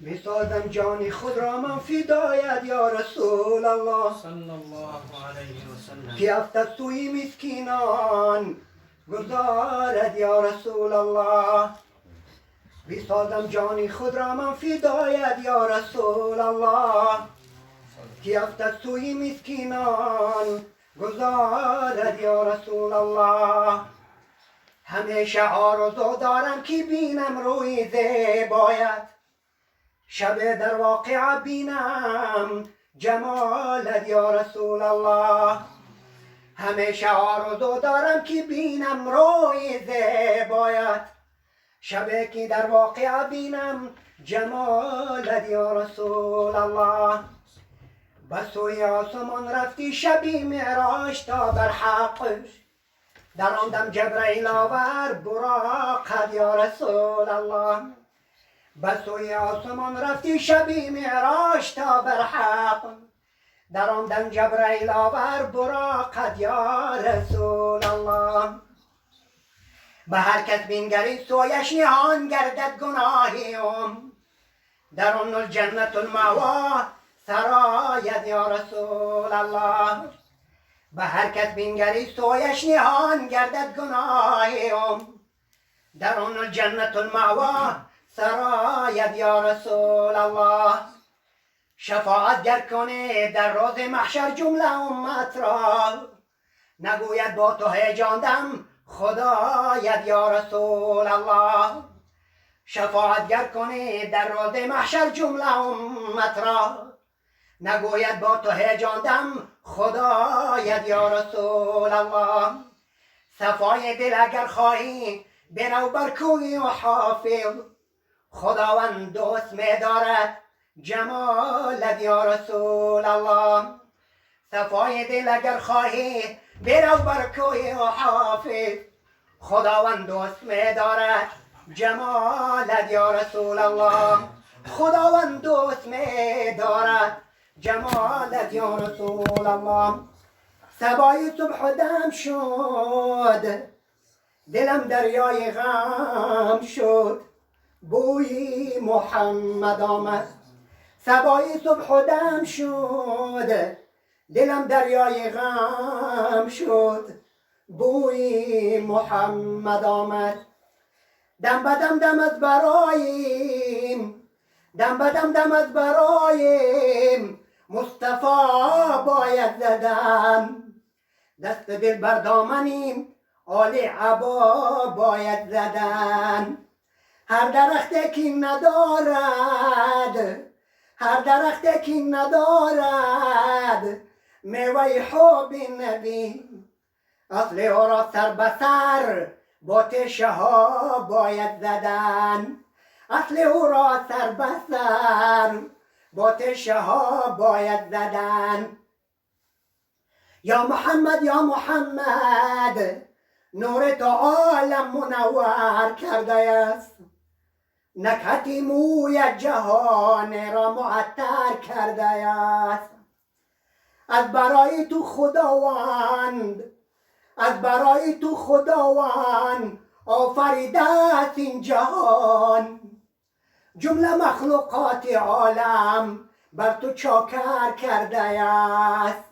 بسازم جان خود را من فدایت یا رسول الله صلی الله علیه و سلم. که افت سوی مسکینان گذارد یا رسول الله. بسازم جان خود را من فدایت یا رسول الله که افت سوی مسکینان گذارد یا رسول الله. همیشه آرزو دارم که بینم روی زیبایت، شب در واقع بینم جمالت یا رسول الله. همیشه آرزو دارم که بینم روی زیبایت، شب که در واقع بینم جمالت یا رسول الله. به سوی آسمان رفتی شبی معراج تا بر حقش، در آن دم جبرئیل آور براقت یا رسول الله. به سوی آسمان رفتی شبی معراج تا بر حق، در آن دم جبرئیل آور براقت یا رسول الله. به هر کس بینگری سویش نهان گردد گناهیم، در آن الجنت المأوی سرایت یا رسول الله. به هر کس بینگری سویش نهان گردد گناهیم، در آن الجنت المأوی سرایت یا رسول الله. شفاعت گر کنه در روز محشر جمله امت را، نگوید با تو هیجاندم خدایت یا رسول الله. شفاعت گر کنه در روز محشر جمله امت را، نگوید با تو هیجاندم خدایت یا رسول الله. صفای دل اگر خواهی برو بر کوی و حافظ، خداوند دوست می دارد جمالت یا رسول الله. صفای دل اگر خواهی برو بر کوی و حافظ، خداوند دوست می دارد جمالت یا رسول الله. خداوند دوست می دارد جمالت یا رسول الله. صبای صبح دم شد دلم دریای غم شد، بوی محمد آمد. صبای صبح دم شد دلم دریای غم شد، بوی محمد آمد. دم بدم دم از برایم، دم بدم دم از برایم، مصطفی باید زدن. دست دل بر دامنیم آل عبا باید زدن. هر درخت که ندارد، هر درخت که ندارد میوه حب نبی، اصل او را سر به سر با تشه ها باید زدن. اصل او را سر به سر با تشه ها باید زدن. یا محمد یا محمد، نور تو عالم منور کرده است، نکهت موی جهان را معطر کرده است. از برای تو خداوند، از برای تو خداوند آفریده است این جهان، جمله مخلوقات عالم بر تو چاکر کرده است.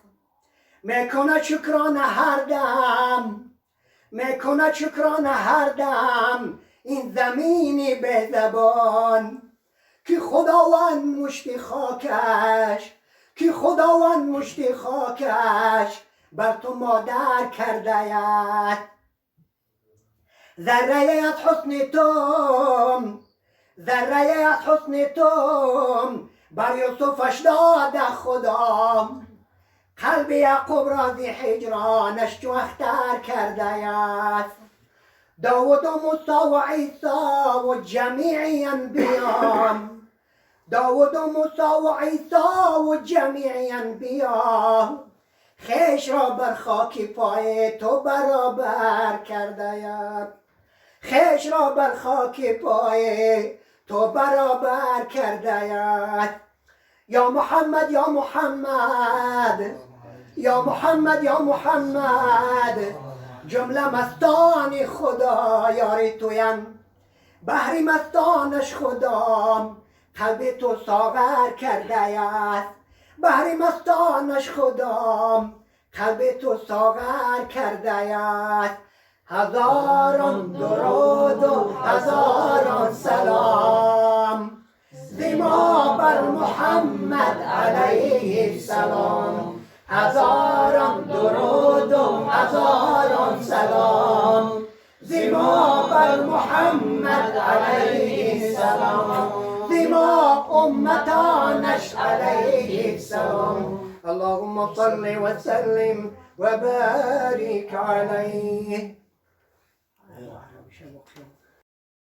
میکند شکرانه هر دم، میکند شکرانه هر دم این زمینی به زبان، که خداوند مشت خاکش، که خداوند مشت خاکش بر تو مادر کرده است. ذره از حسن تو، ذره از حسن تو بر یوسفش داده خدا، قلب یعقوب را زی هجرانش چو اختر کرده است. داود و موسی و عیسی و جمیع انبیا، داود و موسی و عیسی و جمیع انبیا خیش را بر خاک پای تو برابر کرده است. خیش را بر خاک پای تو برابر کرده است. یا محمد یا محمد، یا محمد یا محمد، جمله مستان خدا یاری تویم، بحری مستانش خدا قلب تو ساغر کرده است بهر مستانش خدام قلب تو ساغر کرده است هزاران درود و هزاران سلام زما بر محمد علیه السلام هزاران درود و هزاران سلام زما بر محمد علیه السلام زما امتانش علیه السلام اللهم صل وسلم وبارك عليه